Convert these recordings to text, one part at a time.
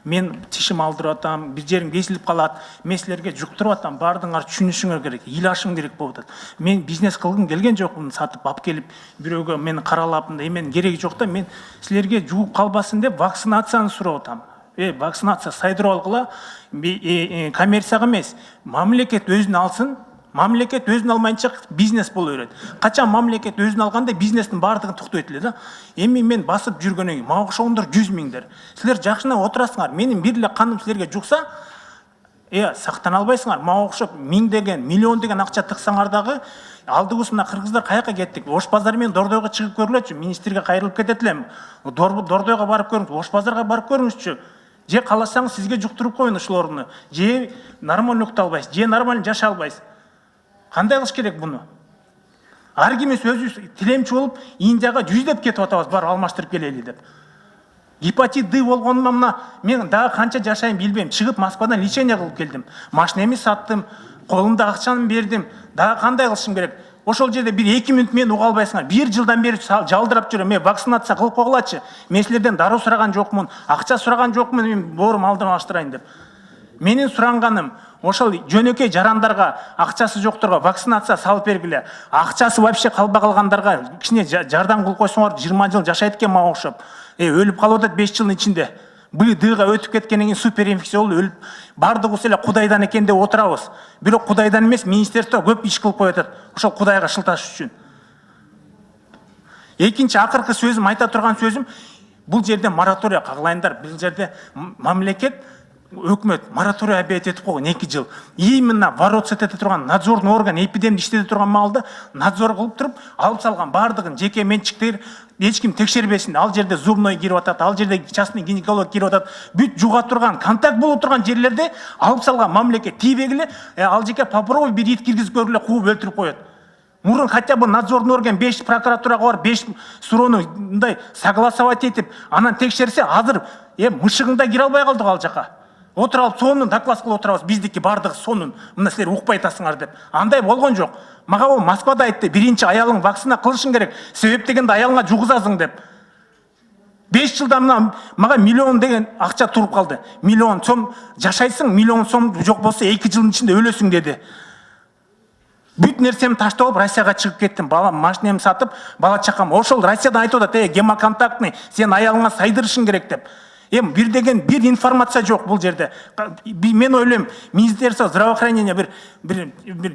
мен тишим алдырып атам, бир жерим кесилип калат, мен силерге жуктуруп атам, баардыгыңар түшүнүшүңөр керек, ыйлашың керек болуп атат. Мен бизнес кылгым келген жокмун, сатып алып келип бирөөгө мени каралап, эменин кереги жок да, мен силерге жугуп калбасын деп вакцинацияны сурап атам. Вакцинация сайдырып алгыла, коммерцияга эмес, мамлекет өзүн алсын. Мамлекет өзүн алмайынча бизнес боло берет. Качан мамлекет өзүн алганда бизнестин баардыгын токтойт эле да. Эми мен басып жүргөнөн кийин, мага окшогондор 100 миңдер. Силер жакшына отурасыңар. Менин бир эле каным силерге жукса, сактана албайсыңар. Мага окшоп миңдеген, миллион деген акча тыксаңар дагы, алдыгысына кыргыздар каяка кеттик? Ош базары менен Дордойго чыгып көрүлөчү. Министрге кайрылып кетет элем. Дордойго барып көрүңүз, Ош базарга барып көрүңүзчү. Же кааласаңыз сизге жуктуруп коюн ушулорну. Же нормально укта албайсыз, же нормально жашай албайсыз. Кандай кылыш керек буну? Ар кимиз өзүбүз тилемчи болуп, Индияга жүздөп кетип атабыз, бар алмаштырып келели деп. Гепатит Д болгонума мына мен дагы канча жашайын билбейм. Чыгып Москвадан лечение кылып келдим. Машинемди саттым, колумда акчаны бердим. Дагы кандай кылышым керек? Ошол жерде бир 2 мүнөт мени уга албайсыңар. 1 жылдан бери жалдырап жүрөм. Мен вакцинация кылып койгулачы. Мен силерден дароо сураган жокмун, акча сураган жокмун, мен боорум алдырмаштырайын деп. Менин суранганым ошол жөнөкөй жарандарга, акчасы жокторго вакцинация салып бергиле. Акчасы вообще калбай калгандарга кичине жардам кылып койсоңор, 20 жыл жашайт экен мага окшоп. Өлүп калып атат 5 жылдын ичинде. Дыга өтүп кеткенден кийин супер инфекция болуп өлүп, бардыгыбыз эле Кудайдан экен деп отурабыз. Бирок Кудайдан эмес, министрство көп иш кылып коюп атат. Ошол Кудайга шылташ үчүн. Экинчи акыркы сөзүм, айта турган сөзүм, бул жерде мораторий кагылайындар. Бул жерде мамлекет өкмөт мораторий объявить этип койгон 2 жыл. Именно бороться ете турган надзорный орган, эпидемия иштете турган маалда надзор кылып туруп, алып салган баардыгын жеке менчиктер эч ким текшербесин. Ал жерде зубной кирип атат, ал жерде частный гинеколог кирип атат. Бүт жуга турган, контакт болуп турган жерлерде алып салган мамлекет тийбегиле, ал жеке попробуй бир ит киргизип көргүлө, кууп өлтүрүп коет. Мурун хотя бы надзорный орган 5 прокуратурага барып 5 суроону мындай согласовать этип, анан текшерсе, азыр мышыгында кире албай калдык ал жака. Отуралып сонун доклад кылып отурабыз, биздики бардыгы сонун. Мына силер укпай атасыңар деп. Андай болгон жок. Мага ол Москвада айтты, биринчи аялың вакцина кылышың керек. Себеп дегенде аялыңа жугузасың деп. 5 жылдан мага миллион деген акча туруп калды. Миллион сом жашайсың, миллион сом жок болсо 2 жылдын ичинде өлөсүң деди. Бүт нерсемди таштап алып Россияга чыгып кеттим. Балам машинемди сатып, бала чакам. Ошол Россиядан айтып атат, гемоконтактный, сен аялыңа сайдырышың керек деп. Бир деген бир информация жок бул жерде. Мен ойлойм, Министерство здравоохранения бир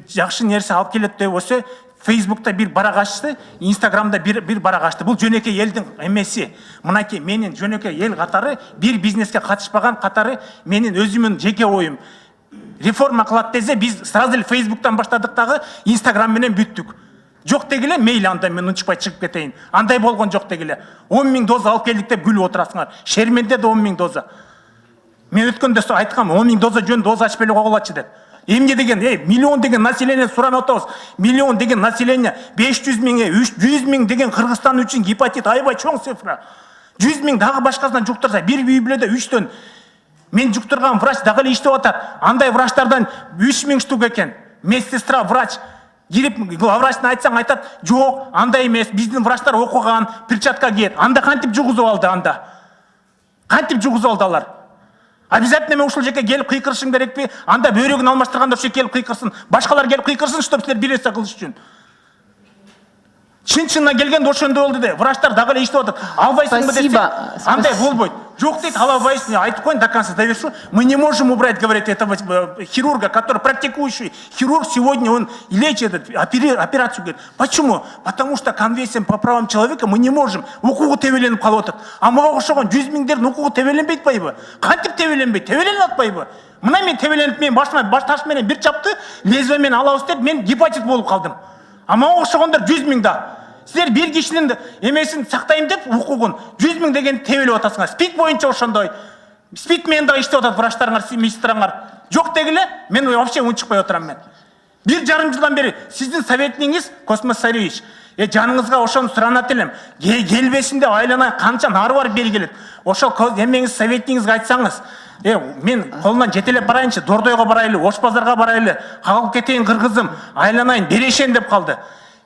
жакшы нерсе алып келет деп болсо, Фейсбукта бир барак ачты, Инстаграмда бир барак ачты. Бул жөнөкөй элдин эмеси. Мынакей менин жөнөкөй эл катары, бир бизнеске катышпаган катары менин өзүмдүн жеке оюм. Реформа кылат десе, биз сразу эле Фейсбуктан баштадык дагы, Инстаграм менен бүттүк. Жок дегиле, мейли анда мен унчукпай чыгып кетейин. Андай болгон жок дегиле. 10 000 доза алып келдик деп күлүп отурасыңар. Шерменде да 10 000 доза. Мен өткөндө айткам, 10 000 доза жөн доза ачпай эле койгулачы деп. Эмне деген, миллион деген население суранып атабыз. Миллион деген население, 500 000, 100 000 деген Кыргызстан үчүн гепатит аябай чоң цифра. 100 000 дагы башкасынан жуктурса, бир үй бүлөдө 3төн мен жуктурган врач дагы эле иштеп атат. Андай врачтардан 3000 штук экен. Медсестра, врач кирип, врачтан айтсаң айтат, жок, андай эмес, биздин врачтар окуган, перчатка кийет. Анда кантип жугузуп алды анда? Кантип жугузуп алды алар? Обязательно мен ушул жерге келип кыйкырышым керекпи? Анда бөйрөгүн алмаштырганда ошо келип кыйкырсын, башкалар келип кыйкырсын, чтоб силер бир нерсе кылыш үчүн. Чын-чынына келгенде ошондой болду де. Врачтар дагы эле иштеп атат. Албайсыңбы десе, андай болбойт. Жок дейт, ала албайсың. Айтып коеюн, до конца завершу. Мы не можем убрать, говорит, этого хирурга, который практикующий хирург. Сегодня он лечит, операцию. Говорит, почему? Потому что конвенциям по правам человека мы не можем. Укугу тебеленип калып атат. А мага окшогон 100 000дердин укугу тебеленбейт байбы? Кантип тебеленбейт? Тебеленип атпайбы? Мына мен тебеленип, мен башыма баш таш менен бир чапты, лезвие менен алабыз деп, мен гепатит болуп калдым. А мага окшогондор 100 000 да. Силер бир кишинин эмесин сактайм деп укугун 100 000 деген тебелеп атасыңар. Спид боюнча ошондой. Спид менен дагы иштеп атат врачтарыңар, министраңар. Жок дегиле, мен вообще унчукпай отурам мен. 1,5 жылдан бери сиздин советниңиз Космос Саревич, жаныңызга ошону суранат элем. Келбесин деп айлана канча нары барып бери келет. Ошол эмеңиз советниңизге айтсаңыз, мен колунан жетелеп барайынчы, Дордойго барайлы, Ош базарга барайлы, калып кетейин кыргызым, айланайын, берешен деп калды.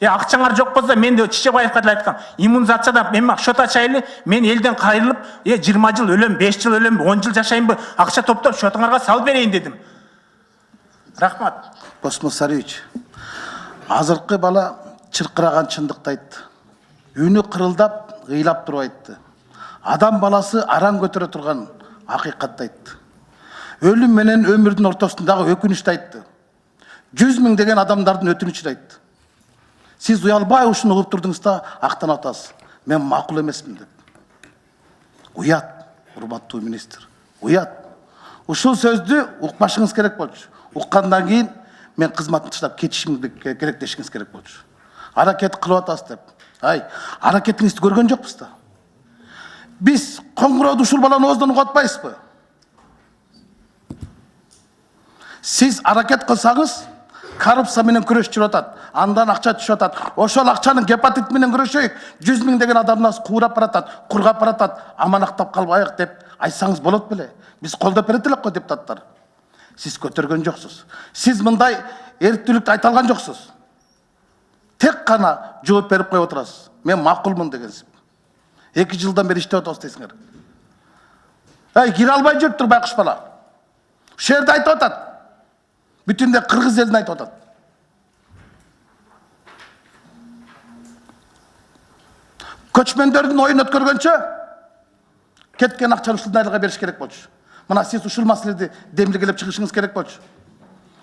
Акчаңар жок болсо, мен де Чечебаевга деле айткам, иммунизацияда мен счет ачайлы, мен элден кайрылып, 20 жыл өлөм, 5 жыл өлөм, 10 жыл жашайынбы, акча топтоп счетуңарга салып берейин дедим. Рахмат. Космосаревич, азыркы бала чыркыраган чындыкты айтты. Үнү кырылдап, ыйлап туруп айтты. Адам баласы аран көтөрө турган акыйкатты айтты. Өлүм менен өмүрдүн ортосундагы өкүнүштү айтты. 100 000 деген адамдардын өтүнүчүн айтты. Сиз Уялбай ушуну угуп турдуңуз да актанып атасыз. Мен макул эмесмин деп. Уят, урматтуу министр. Уят. Ушул сөздү укпашыңыз керек болчу. Уккандан кийин мен кызматын таштап кетишим керек дешиңиз керек болчу. Аракет кылып атасыз деп. Ай, аракетиңизди көргөн жокпуз да. Биз коңгурооду ушул баланын оозунан угуп атпайбызбы? Сиз аракет кылсаңыз, коррупция менен күрөш жүрүп атат. Андан акча түшүп атат. Ошол акчанын гепатит менен күрөшөйүк. 100 000 деген адамдар куурап баратат, кургап баратат. Аманактап калбайык деп айтсаңыз болот беле? Биз колдоп берет элек го депутаттар. Сиз көтөргөн жоксуз. Сиз мындай эрктүүлүктү айта алган жоксуз. Тек кана жооп берип коюп отурасыз. Мен макулмун дегенсиз. 2 жылдан бери иштеп атабыз дейсиңер. Кире албай жүрүптүр байкуш бала. Ушул жерде айтып атат. Бүтүндө кыргыз элин айтып атат. Көчмөндөрдүн оюн өткөргөнчө кеткен акчаны ушул айылга бериш керек болчу. Мына сиз ушул маселеди демилгелеп чыгышыңыз керек болчу.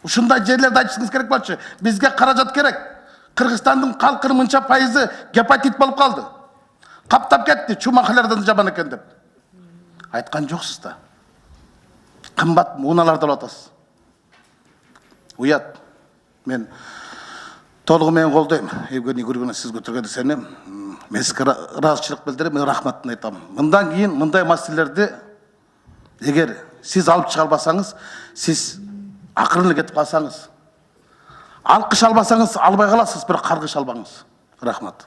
Ушундай жерлерди айтышыңыз керек болчу. Бизге каражат керек. Кыргызстандын калкынын мынча пайызы гепатит болуп калды. Каптап кетти, чумакалардан жаман экен деп. Айткан жоксуз да. Кымбат мууналарды алып атасыз. Уят. Мен толугу менен колдойм. Евгений Григорьевич, сиз көтөргөндө сенем. Мен сизге ыраазычылык билдирип, мен рахматын айтам. Мындан кийин мындай маселелерди эгер сиз алып чыга албасаңыз, сиз акырын кетип калсаңыз, алкыш албасаңыз албай каласыз, бирок каргыш албаңыз. Рахмат.